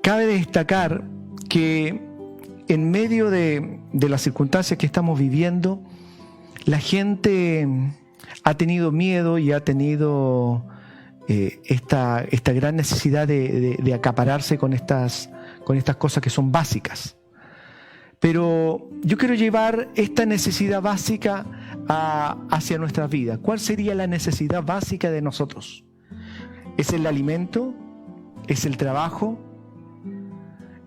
Cabe destacar que en medio de las circunstancias que estamos viviendo, la gente ha tenido miedo y ha tenido esta gran necesidad de acapararse con estas cosas que son básicas. Pero yo quiero llevar esta necesidad básica hacia nuestras vidas. ¿Cuál sería la necesidad básica de nosotros? ¿Es el alimento? ¿Es el trabajo?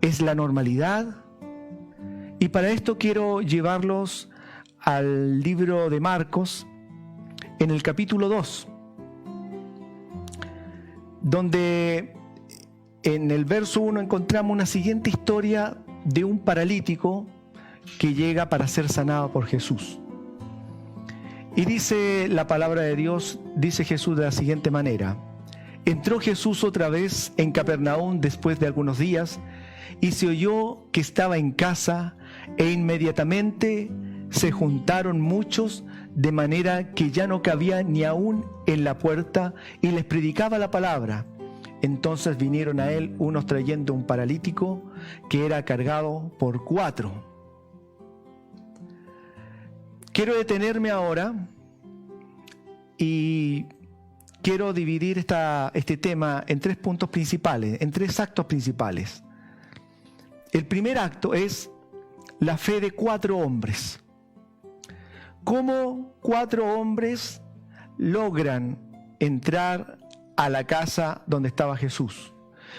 ¿Es la normalidad? Y para esto quiero llevarlos al libro de Marcos, en el capítulo 2, donde en el verso 1 encontramos una siguiente historia de un paralítico que llega para ser sanado por Jesús. Y dice la palabra de Dios, dice Jesús de la siguiente manera: entró Jesús otra vez en Capernaum después de algunos días, y se oyó que estaba en casa, e inmediatamente se juntaron muchos, de manera que ya no cabía ni aún en la puerta, y les predicaba la palabra. Entonces vinieron a él unos trayendo un paralítico que era cargado por 4. Quiero detenerme ahora y quiero dividir este tema en 3 puntos principales, en 3 actos principales. El primer acto es la fe de 4 hombres. ¿Cómo 4 hombres logran entrar a la casa donde estaba Jesús?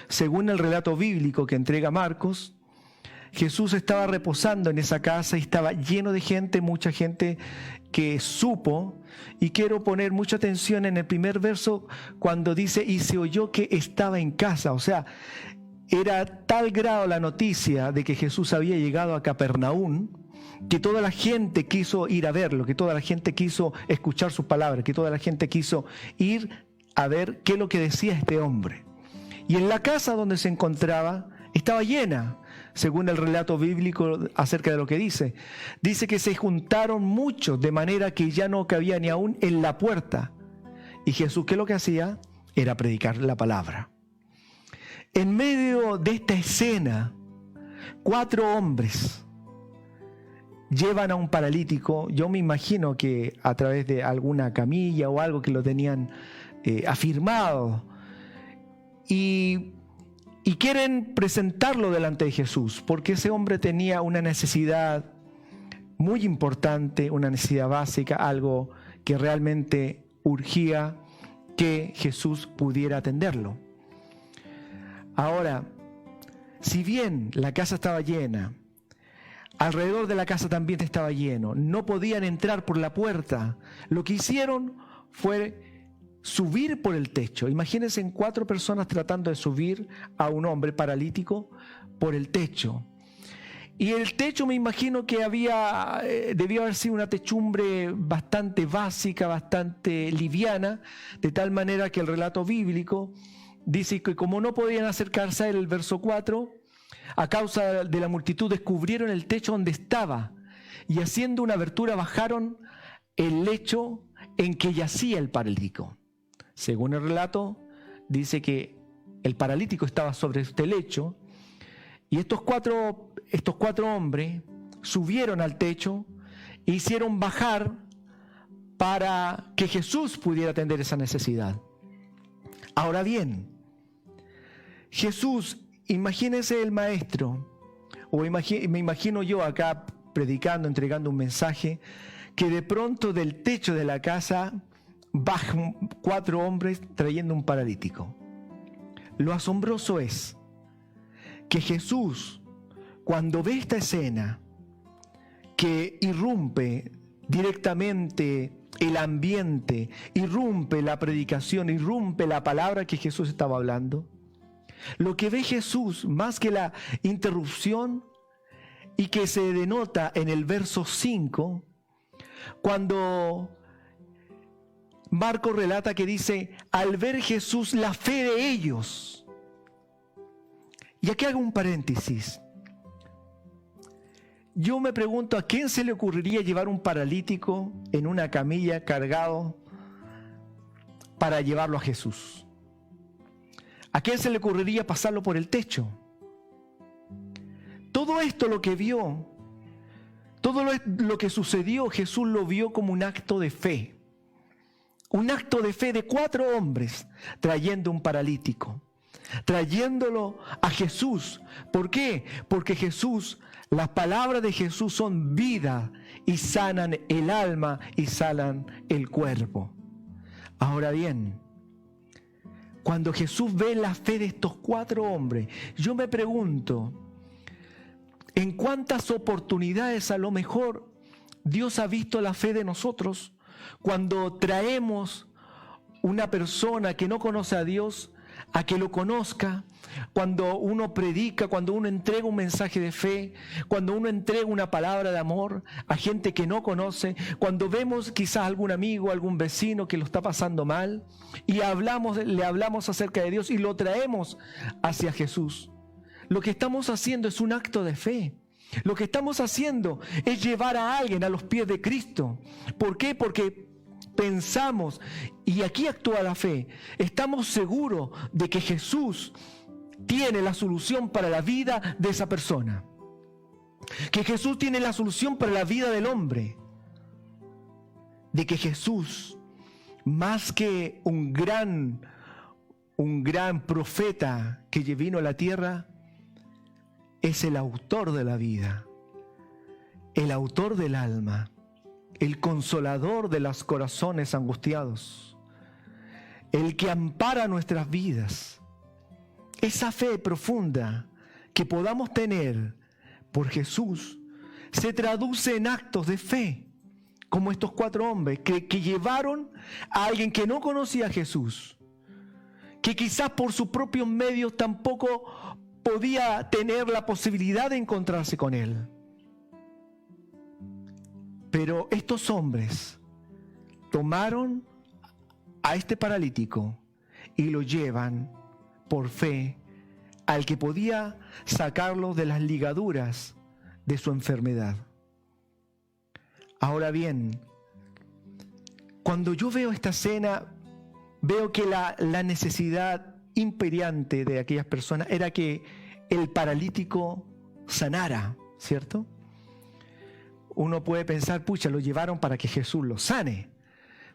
Según el relato bíblico que entrega Marcos, Jesús estaba reposando en esa casa y estaba lleno de gente, mucha gente que supo, y quiero poner mucha atención en el primer verso cuando dice, y se oyó que estaba en casa. O sea, era tal grado la noticia de que Jesús había llegado a Capernaum, que toda la gente quiso ir a verlo, que toda la gente quiso escuchar sus palabras, que toda la gente quiso ir a ver qué es lo que decía este hombre. Y en la casa donde se encontraba estaba llena, según el relato bíblico acerca de lo que dice. Dice que se juntaron muchos, de manera que ya no cabía ni aún en la puerta. Y Jesús, ¿qué es lo que hacía? Era predicar la palabra. En medio de esta escena, 4 hombres llevan a un paralítico. Yo me imagino que a través de alguna camilla o algo que lo tenían afirmado, y quieren presentarlo delante de Jesús, porque ese hombre tenía una necesidad muy importante, una necesidad básica, algo que realmente urgía que Jesús pudiera atenderlo. Ahora, si bien la casa estaba llena, alrededor de la casa también estaba lleno, no podían entrar por la puerta. Lo que hicieron fue subir por el techo. Imagínense en 4 personas tratando de subir a un hombre paralítico por el techo. Y el techo, me imagino que debió haber sido una techumbre bastante básica, bastante liviana, de tal manera que el relato bíblico dice que como no podían acercarse a él, el verso 4, a causa de la multitud descubrieron el techo donde estaba, y haciendo una abertura bajaron el lecho en que yacía el paralítico. Según el relato, dice que el paralítico estaba sobre este lecho, y estos cuatro hombres subieron al techo e hicieron bajar para que Jesús pudiera atender esa necesidad. Ahora bien, Jesús, imagínese el maestro, o me imagino yo acá predicando, entregando un mensaje, que de pronto del techo de la casa bajan 4 hombres trayendo un paralítico. Lo asombroso es que Jesús, cuando ve esta escena que irrumpe directamente el ambiente, irrumpe la predicación, irrumpe la palabra que Jesús estaba hablando, lo que ve Jesús, más que la interrupción, y que se denota en el verso 5, cuando Marcos relata que dice, al ver Jesús la fe de ellos. Y aquí hago un paréntesis. Yo me pregunto, ¿a quién se le ocurriría llevar un paralítico en una camilla cargado para llevarlo a Jesús? ¿A quién se le ocurriría pasarlo por el techo? todo esto lo que vio, todo lo que sucedió, Jesús lo vio como un acto de fe. Un acto de fe de 4 hombres trayendo un paralítico, trayéndolo a Jesús. ¿Por qué? Porque Jesús, las palabras de Jesús son vida y sanan el alma y sanan el cuerpo. Ahora bien, cuando Jesús ve la fe de estos 4 hombres, yo me pregunto, ¿en cuántas oportunidades a lo mejor Dios ha visto la fe de nosotros cuando traemos una persona que no conoce a Dios a que lo conozca? Cuando uno predica, cuando uno entrega un mensaje de fe, cuando uno entrega una palabra de amor a gente que no conoce, cuando vemos quizás algún amigo, algún vecino que lo está pasando mal y le hablamos acerca de Dios y lo traemos hacia Jesús. Lo que estamos haciendo es un acto de fe. Lo que estamos haciendo es llevar a alguien a los pies de Cristo. ¿Por qué? Porque pensamos, y aquí actúa la fe, estamos seguros de que Jesús tiene la solución para la vida de esa persona. Que Jesús tiene la solución para la vida del hombre. De que Jesús, más que un gran profeta que vino a la tierra, es el autor de la vida, el autor del alma, el consolador de los corazones angustiados, el que ampara nuestras vidas. Esa fe profunda que podamos tener por Jesús se traduce en actos de fe, como estos 4 hombres que llevaron a alguien que no conocía a Jesús, que quizás por sus propios medios tampoco podía tener la posibilidad de encontrarse con Él. Pero estos hombres tomaron a este paralítico y lo llevan por fe al que podía sacarlo de las ligaduras de su enfermedad. Ahora bien, cuando yo veo esta escena, veo que la necesidad imperiante de aquellas personas era que el paralítico sanara, ¿cierto? Uno puede pensar, pucha, lo llevaron para que Jesús lo sane,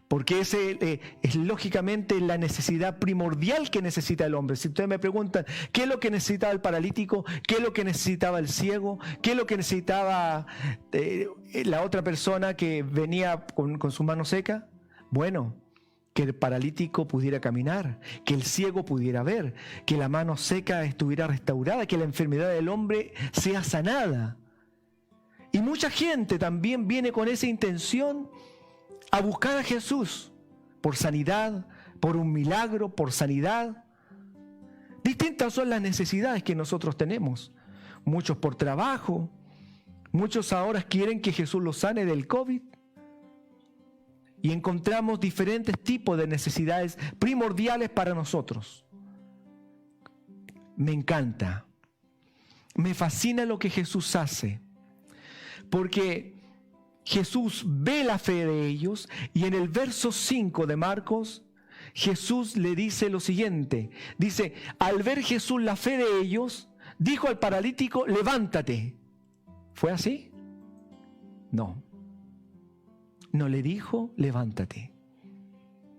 porque ese es lógicamente la necesidad primordial que necesita el hombre. Si ustedes me preguntan, ¿qué es lo que necesitaba el paralítico? ¿Qué es lo que necesitaba el ciego? ¿Qué es lo que necesitaba la otra persona que venía con su mano seca? Bueno, que el paralítico pudiera caminar, que el ciego pudiera ver, que la mano seca estuviera restaurada, que la enfermedad del hombre sea sanada. Y mucha gente también viene con esa intención a buscar a Jesús por sanidad, por un milagro, por sanidad. Distintas son las necesidades que nosotros tenemos. Muchos por trabajo, muchos ahora quieren que Jesús los sane del COVID. Y encontramos diferentes tipos de necesidades primordiales para nosotros. Me encanta, me fascina lo que Jesús hace, porque Jesús ve la fe de ellos y en el verso 5 de Marcos, Jesús le dice lo siguiente, dice, al ver Jesús la fe de ellos, dijo al paralítico, levántate. ¿Fue así? No. No le dijo, levántate.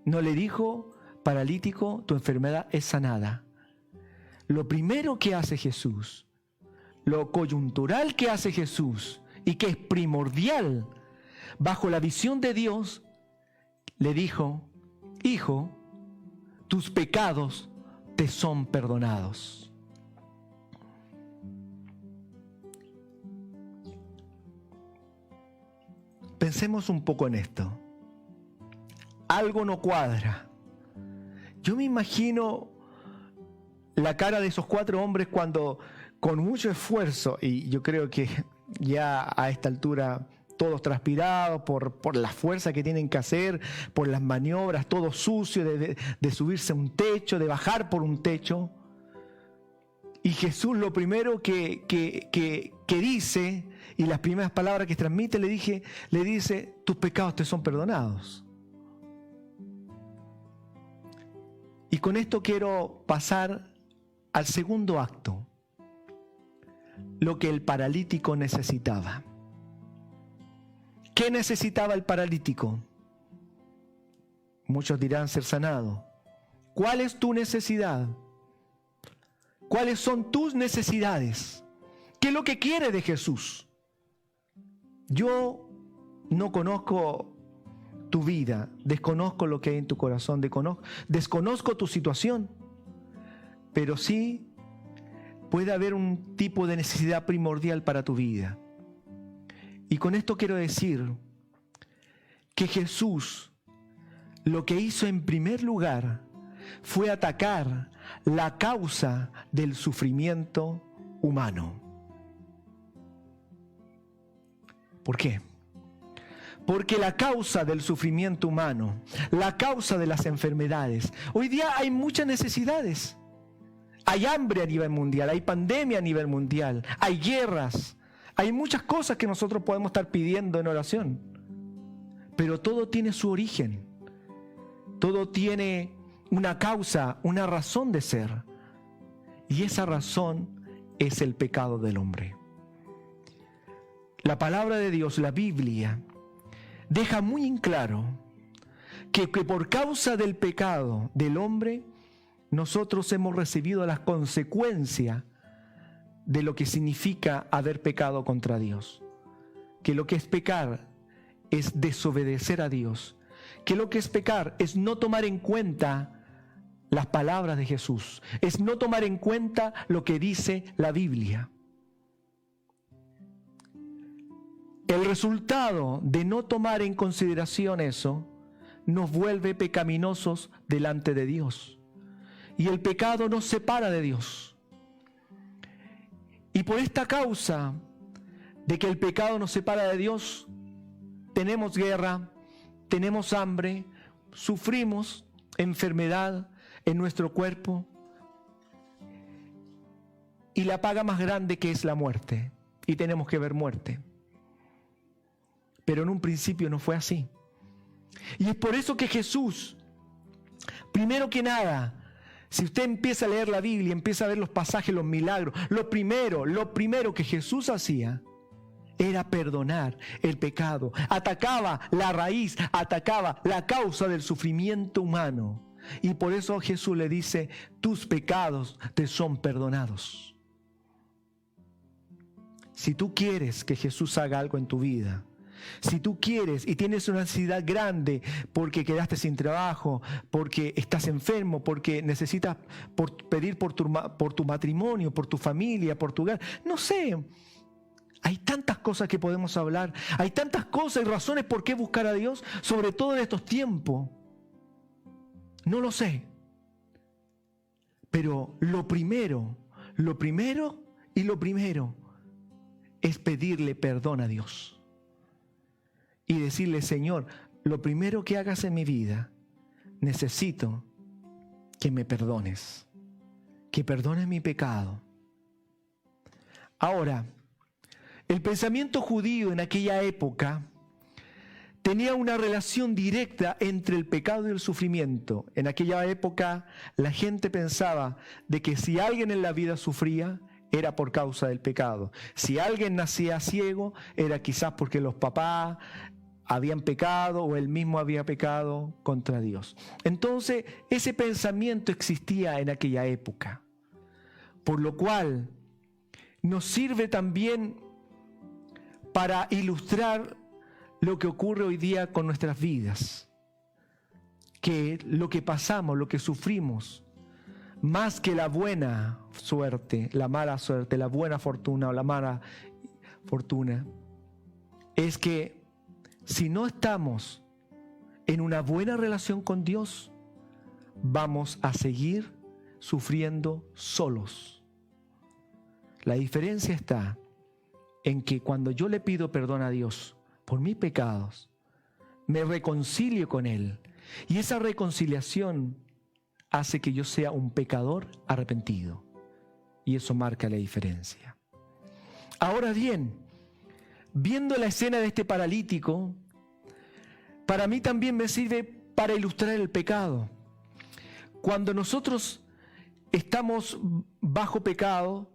No le dijo, paralítico, tu enfermedad es sanada. Lo primero que hace Jesús, lo coyuntural que hace Jesús y que es primordial bajo la visión de Dios, le dijo, hijo, tus pecados te son perdonados. Pensemos un poco en esto. Algo no cuadra. Yo me imagino la cara de esos 4 hombres cuando, con mucho esfuerzo, y yo creo que ya a esta altura todos transpirados por la fuerza que tienen que hacer, por las maniobras, todo sucio, de subirse a un techo, de bajar por un techo. Y Jesús lo primero que dice, y las primeras palabras que transmite, le dice, tus pecados te son perdonados. Y con esto quiero pasar al segundo acto. lo que el paralítico necesitaba. ¿Qué necesitaba el paralítico? Muchos dirán ser sanado. ¿Cuál es tu necesidad? ¿Cuáles son tus necesidades? ¿Qué es lo que quiere de Jesús? Yo no conozco tu vida, desconozco lo que hay en tu corazón, desconozco tu situación, pero sí puede haber un tipo de necesidad primordial para tu vida. Y con esto quiero decir que Jesús lo que hizo en primer lugar fue atacar la causa del sufrimiento humano. ¿Por qué? Porque la causa del sufrimiento humano, la causa de las enfermedades, hoy día hay muchas necesidades. Hay hambre a nivel mundial, hay pandemia a nivel mundial, hay guerras, hay muchas cosas que nosotros podemos estar pidiendo en oración. Pero todo tiene su origen, todo tiene una causa, una razón de ser. Y esa razón es el pecado del hombre. La palabra de Dios, la Biblia, deja muy en claro que por causa del pecado del hombre, nosotros hemos recibido las consecuencias de lo que significa haber pecado contra Dios. Que lo que es pecar es desobedecer a Dios. Que lo que es pecar es no tomar en cuenta las palabras de Jesús. Es no tomar en cuenta lo que dice la Biblia. El resultado de no tomar en consideración eso nos vuelve pecaminosos delante de Dios. Y el pecado nos separa de Dios. Y por esta causa de que el pecado nos separa de Dios, tenemos guerra, tenemos hambre, sufrimos enfermedad en nuestro cuerpo y la paga más grande que es la muerte. Y tenemos que ver muerte. Pero en un principio no fue así. Y es por eso que Jesús, primero que nada, si usted empieza a leer la Biblia, empieza a ver los pasajes, los milagros, lo primero que Jesús hacía era perdonar el pecado. Atacaba la raíz, atacaba la causa del sufrimiento humano. Y por eso Jesús le dice, tus pecados te son perdonados. Si tú quieres que Jesús haga algo en tu vida, si tú quieres y tienes una necesidad grande porque quedaste sin trabajo, porque estás enfermo, porque necesitas pedir por tu matrimonio, por tu familia, por tu hogar, no sé, hay tantas cosas que podemos hablar, hay tantas cosas y razones por qué buscar a Dios, sobre todo en estos tiempos. No lo sé, pero lo primero es pedirle perdón a Dios. Y decirle, Señor, lo primero que hagas en mi vida, necesito que me perdones, que perdones mi pecado. Ahora, el pensamiento judío en aquella época tenía una relación directa entre el pecado y el sufrimiento. En aquella época la gente pensaba de que si alguien en la vida sufría, era por causa del pecado. Si alguien nacía ciego, era quizás porque los papás habían pecado o él mismo había pecado contra Dios. Entonces, ese pensamiento existía en aquella época. Por lo cual, nos sirve también para ilustrar lo que ocurre hoy día con nuestras vidas. Que lo que pasamos, lo que sufrimos, más que la buena suerte, la mala suerte, la buena fortuna o la mala fortuna, es que si no estamos en una buena relación con Dios, vamos a seguir sufriendo solos. La diferencia está en que cuando yo le pido perdón a Dios por mis pecados, me reconcilio con Él, y esa reconciliación hace que yo sea un pecador arrepentido, y eso marca la diferencia. Ahora bien, viendo la escena de este paralítico, para mí también me sirve para ilustrar el pecado. Cuando nosotros estamos bajo pecado,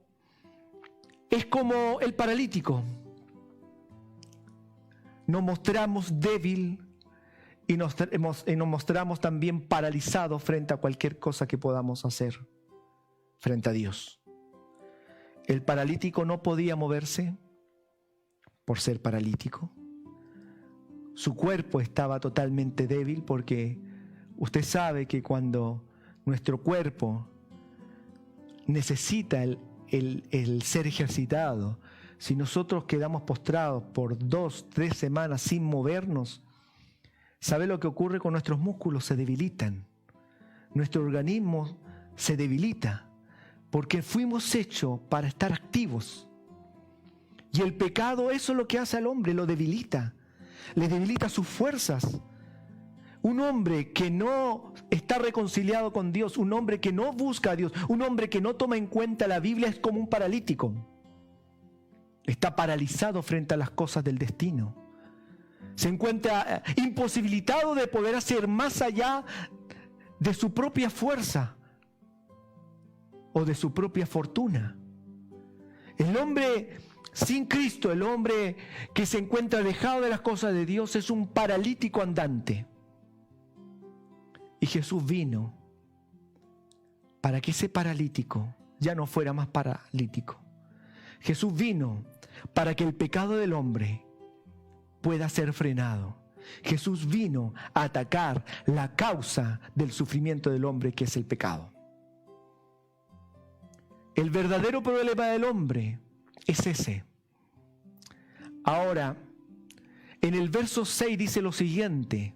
es como el paralítico. Nos mostramos débil y nos mostramos también paralizados frente a cualquier cosa que podamos hacer frente a Dios. El paralítico no podía moverse por ser paralítico. Su cuerpo estaba totalmente débil porque usted sabe que cuando nuestro cuerpo necesita el ser ejercitado, si nosotros quedamos postrados por 2, 3 semanas sin movernos, ¿sabe lo que ocurre con nuestros músculos? Se debilitan. Nuestro organismo se debilita porque fuimos hechos para estar activos. Y el pecado, eso es lo que hace al hombre, lo debilita. Le debilita sus fuerzas. Un hombre que no está reconciliado con Dios, un hombre que no busca a Dios, un hombre que no toma en cuenta la Biblia es como un paralítico. Está paralizado frente a las cosas del destino. Se encuentra imposibilitado de poder hacer más allá de su propia fuerza o de su propia fortuna. El hombre sin Cristo, el hombre que se encuentra alejado de las cosas de Dios, es un paralítico andante. Y Jesús vino para que ese paralítico ya no fuera más paralítico. Jesús vino para que el pecado del hombre pueda ser frenado. Jesús vino a atacar la causa del sufrimiento del hombre, que es el pecado. El verdadero problema del hombre es ese. Ahora, en el verso 6 dice lo siguiente: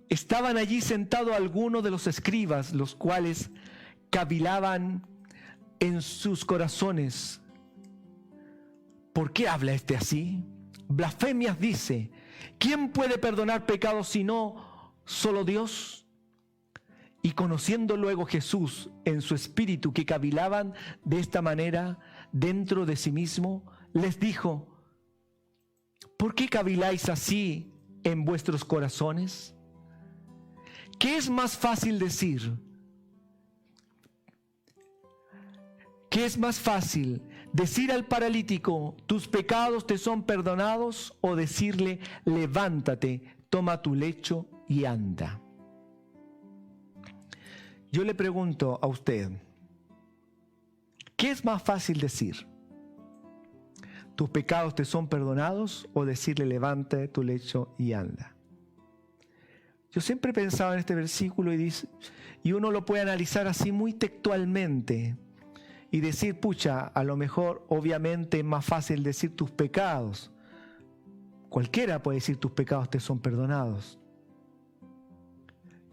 estaban allí sentados algunos de los escribas, los cuales cavilaban en sus corazones. ¿Por qué habla este así? Blasfemias dice. ¿Quién puede perdonar pecados sino solo Dios? Y conociendo luego Jesús en su espíritu que cavilaban de esta manera dentro de sí mismo, les dijo: ¿por qué caviláis así en vuestros corazones? ¿Qué es más fácil decir? ¿Qué es más fácil? ¿Decir al paralítico, tus pecados te son perdonados? ¿O decirle, levántate, toma tu lecho y anda? Yo le pregunto a usted, ¿qué es más fácil decir? ¿Tus pecados te son perdonados? ¿O decirle, levántate tu lecho y anda? Yo siempre pensaba en este versículo y uno lo puede analizar así muy textualmente y decir, pucha, a lo mejor obviamente es más fácil decir tus pecados. Cualquiera puede decir tus pecados te son perdonados.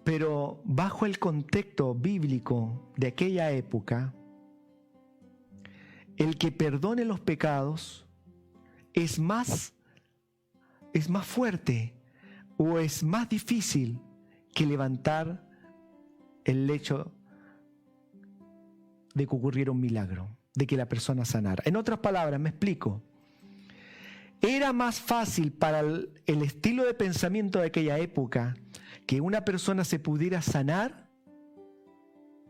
Pero bajo el contexto bíblico de aquella época, el que perdone los pecados es más fuerte o es más difícil que levantar el lecho de que ocurriera un milagro, de que la persona sanara. En otras palabras, me explico. Era más fácil para el estilo de pensamiento de aquella época que una persona se pudiera sanar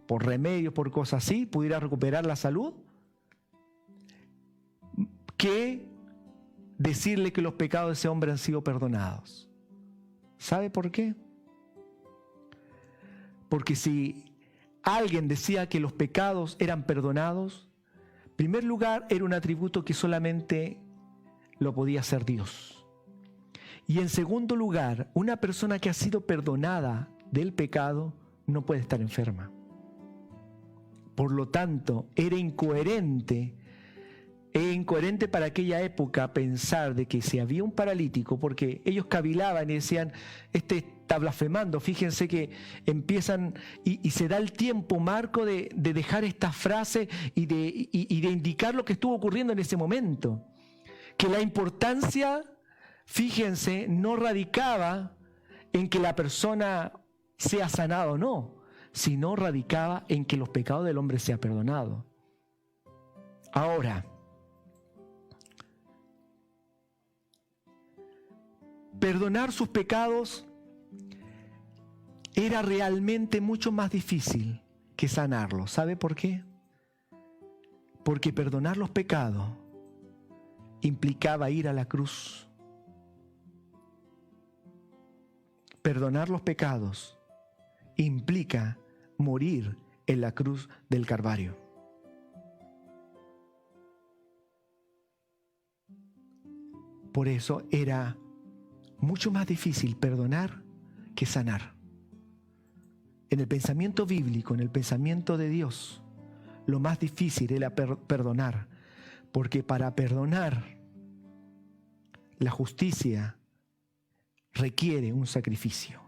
por remedios, por cosas así, pudiera recuperar la salud, que decirle que los pecados de ese hombre han sido perdonados. ¿Sabe por qué? Porque si alguien decía que los pecados eran perdonados, en primer lugar era un atributo que solamente lo podía hacer Dios. Y en segundo lugar, una persona que ha sido perdonada del pecado no puede estar enferma. Por lo tanto, era incoherente para aquella época pensar de que si había un paralítico, porque ellos cavilaban y decían, este está blasfemando. Fíjense que empiezan y se da el tiempo, Marco, de dejar esta frase y de indicar lo que estuvo ocurriendo en ese momento. Que la importancia, fíjense, no radicaba en que la persona sea sanada o no, sino radicaba en que los pecados del hombre sean perdonados. Ahora, perdonar sus pecados era realmente mucho más difícil que sanarlos. ¿Sabe por qué? Porque perdonar los pecados implicaba ir a la cruz. Perdonar los pecados implica morir en la cruz del Calvario. Por eso era mucho más difícil perdonar que sanar. En el pensamiento bíblico, en el pensamiento de Dios, lo más difícil era perdonar, porque para perdonar, la justicia requiere un sacrificio.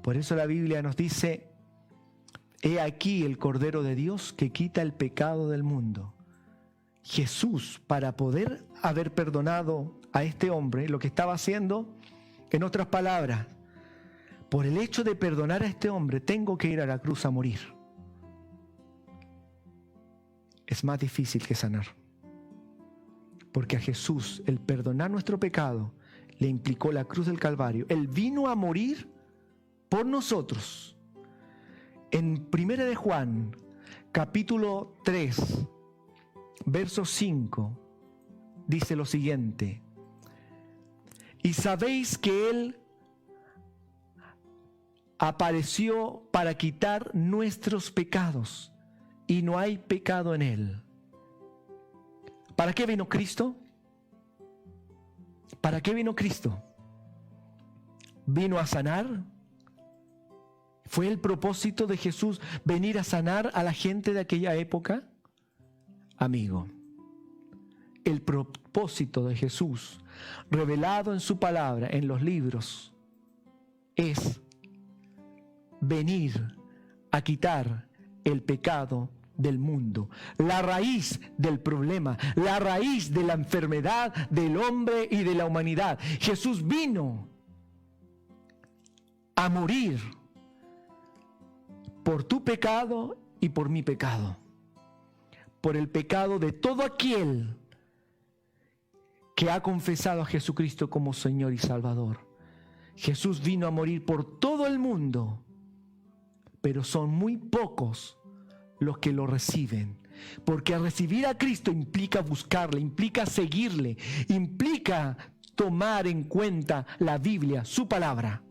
Por eso la Biblia nos dice: he aquí el Cordero de Dios que quita el pecado del mundo. Jesús, para poder haber perdonado a este hombre, lo que estaba haciendo, en otras palabras, por el hecho de perdonar a este hombre, tengo que ir a la cruz a morir. Es más difícil que sanar. Porque a Jesús, el perdonar nuestro pecado, le implicó la cruz del Calvario. Él vino a morir por nosotros. En 1 de Juan, capítulo 3, verso 5, dice lo siguiente: y sabéis que Él apareció para quitar nuestros pecados, y no hay pecado en Él. ¿Para qué vino Cristo? ¿Para qué vino Cristo? ¿Vino a sanar? ¿Fue el propósito de Jesús venir a sanar a la gente de aquella época? Amigo, el propósito de Jesús, revelado en su palabra, en los libros, es venir a quitar el pecado del mundo, la raíz del problema, la raíz de la enfermedad del hombre y de la humanidad. Jesús vino a morir por tu pecado y por mi pecado, por el pecado de todo aquel que ha confesado a Jesucristo como Señor y Salvador. Jesús vino a morir por todo el mundo, pero son muy pocos los que lo reciben, porque recibir a Cristo implica buscarle, implica seguirle, implica tomar en cuenta la Biblia, su palabra.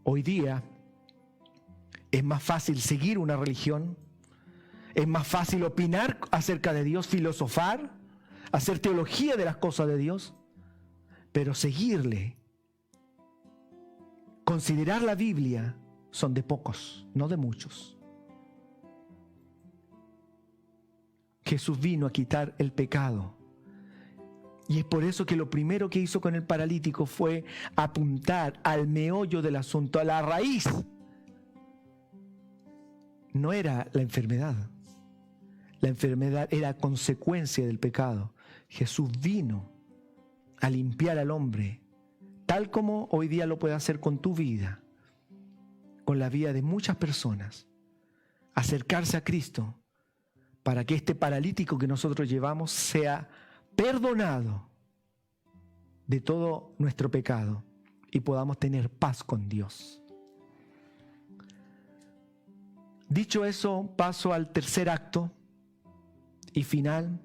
Hoy día es más fácil seguir una religión, es más fácil opinar acerca de Dios, filosofar, hacer teología de las cosas de Dios, pero seguirle, considerar la Biblia, son de pocos, no de muchos. Jesús vino a quitar el pecado. Y es por eso que lo primero que hizo con el paralítico fue apuntar al meollo del asunto, a la raíz. No era la enfermedad. La enfermedad era consecuencia del pecado. Jesús vino a limpiar al hombre, tal como hoy día lo puede hacer con tu vida, con la vida de muchas personas. Acercarse a Cristo para que este paralítico que nosotros llevamos sea perdonado de todo nuestro pecado y podamos tener paz con Dios. Dicho eso, paso al tercer acto y final.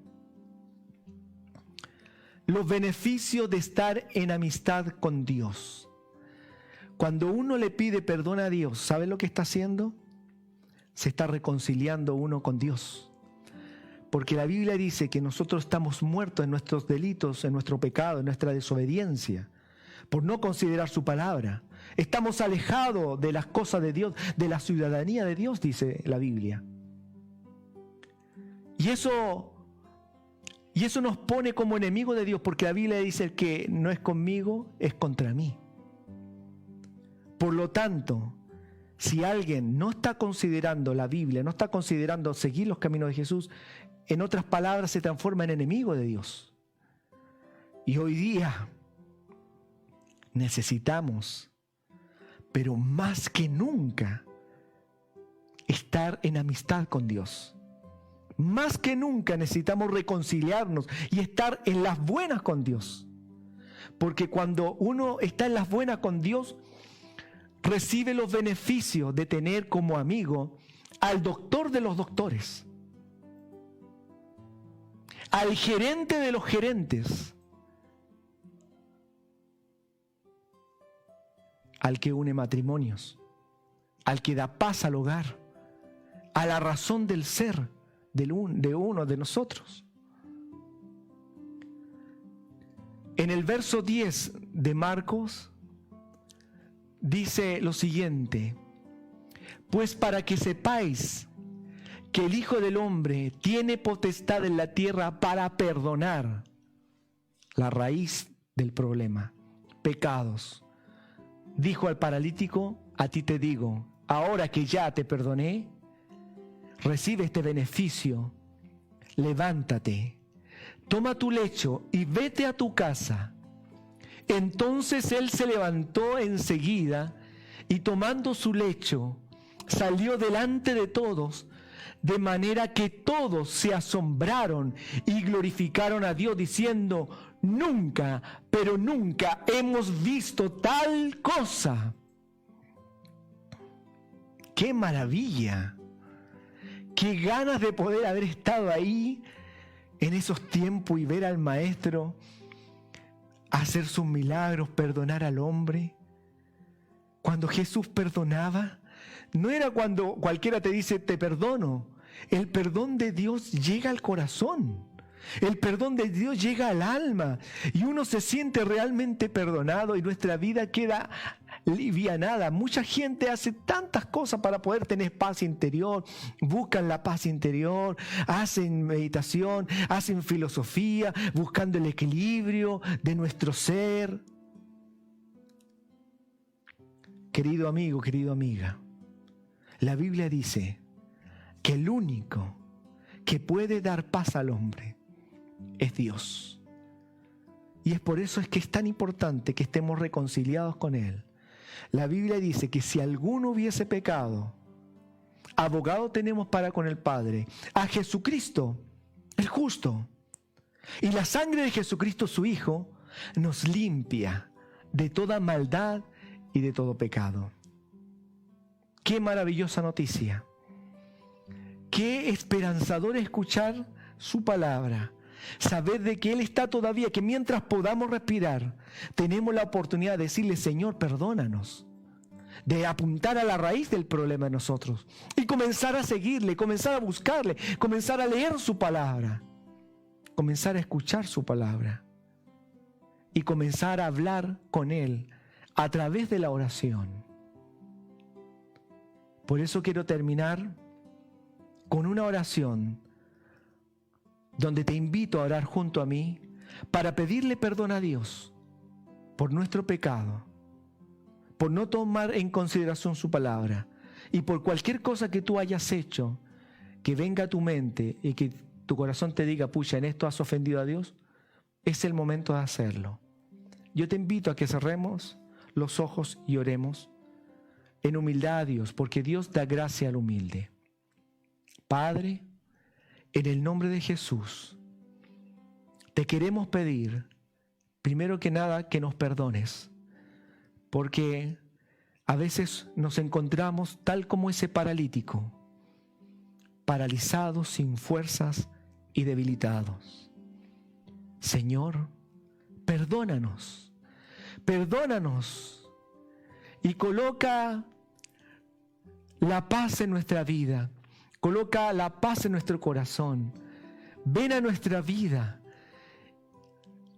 Los beneficios de estar en amistad con Dios. Cuando uno le pide perdón a Dios, ¿sabe lo que está haciendo? Se está reconciliando uno con Dios. Porque la Biblia dice que nosotros estamos muertos en nuestros delitos, en nuestro pecado, en nuestra desobediencia, por no considerar su palabra. Estamos alejados de las cosas de Dios, de la ciudadanía de Dios, dice la Biblia. Y eso nos pone como enemigo de Dios, porque la Biblia dice que no es conmigo, es contra mí. Por lo tanto, si alguien no está considerando la Biblia, no está considerando seguir los caminos de Jesús, en otras palabras, se transforma en enemigo de Dios. Y hoy día necesitamos, pero más que nunca, estar en amistad con Dios. Más que nunca necesitamos reconciliarnos y estar en las buenas con Dios. Porque cuando uno está en las buenas con Dios, recibe los beneficios de tener como amigo al doctor de los doctores, al gerente de los gerentes, al que une matrimonios, al que da paz al hogar, a la razón del ser de uno de nosotros. En el verso 10 de Marcos dice lo siguiente: pues para que sepáis que el Hijo del Hombre tiene potestad en la tierra para perdonar la raíz del problema, pecados. Dijo al paralítico: a ti te digo, ahora que ya te perdoné, recibe este beneficio, levántate, toma tu lecho y vete a tu casa. Entonces él se levantó enseguida y tomando su lecho, salió delante de todos, de manera que todos se asombraron y glorificaron a Dios diciendo: nunca, pero nunca hemos visto tal cosa. ¡Qué maravilla! ¡Qué ganas de poder haber estado ahí en esos tiempos y ver al Maestro hacer sus milagros, perdonar al hombre! Cuando Jesús perdonaba, no era cuando cualquiera te dice te perdono. El perdón de Dios llega al corazón. El perdón de Dios llega al alma y uno se siente realmente perdonado y nuestra vida queda livianada. Mucha gente hace tantas cosas para poder tener paz interior, buscan la paz interior, hacen meditación, hacen filosofía, buscando el equilibrio de nuestro ser. Querido amigo, querida amiga, la Biblia dice que el único que puede dar paz al hombre es Dios. Y es por eso es que es tan importante que estemos reconciliados con Él. La Biblia dice que si alguno hubiese pecado, abogado tenemos para con el Padre, a Jesucristo, el justo. Y la sangre de Jesucristo, su Hijo, nos limpia de toda maldad y de todo pecado. Qué maravillosa noticia. Qué esperanzador escuchar su palabra. Saber de que Él está todavía, que mientras podamos respirar, tenemos la oportunidad de decirle: Señor, perdónanos. De apuntar a la raíz del problema de nosotros. Y comenzar a seguirle, comenzar a buscarle, comenzar a leer su palabra. Comenzar a escuchar su palabra. Y comenzar a hablar con Él a través de la oración. Por eso quiero terminar con una oración donde te invito a orar junto a mí para pedirle perdón a Dios por nuestro pecado, por no tomar en consideración su palabra y por cualquier cosa que tú hayas hecho que venga a tu mente y que tu corazón te diga: pucha, en esto has ofendido a Dios. Es el momento de hacerlo. Yo te invito a que cerremos los ojos y oremos en humildad a Dios, porque Dios da gracia al humilde. Padre, en el nombre de Jesús, te queremos pedir, primero que nada, que nos perdones, porque a veces nos encontramos tal como ese paralítico, paralizados, sin fuerzas y debilitados. Señor, perdónanos, perdónanos y coloca la paz en nuestra vida. Coloca la paz en nuestro corazón. Ven a nuestra vida.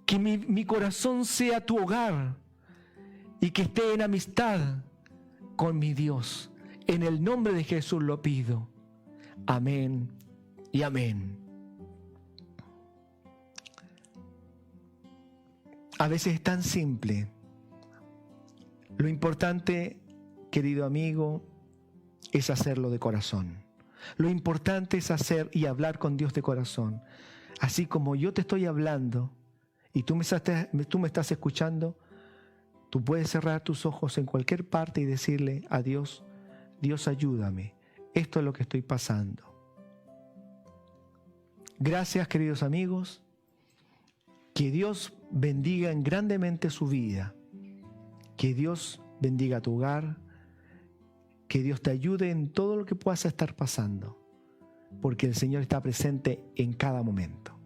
Que mi corazón sea tu hogar y que esté en amistad con mi Dios. En el nombre de Jesús lo pido. Amén y amén. A veces es tan simple. Lo importante, querido amigo, es hacerlo de corazón. Lo importante es hacer y hablar con Dios de corazón. Así como yo te estoy hablando y tú me estás escuchando, tú puedes cerrar tus ojos en cualquier parte y decirle a Dios: Dios, ayúdame. Esto es lo que estoy pasando. Gracias, queridos amigos. Que Dios bendiga grandemente su vida. Que Dios bendiga tu hogar. Que Dios te ayude en todo lo que puedas estar pasando, porque el Señor está presente en cada momento.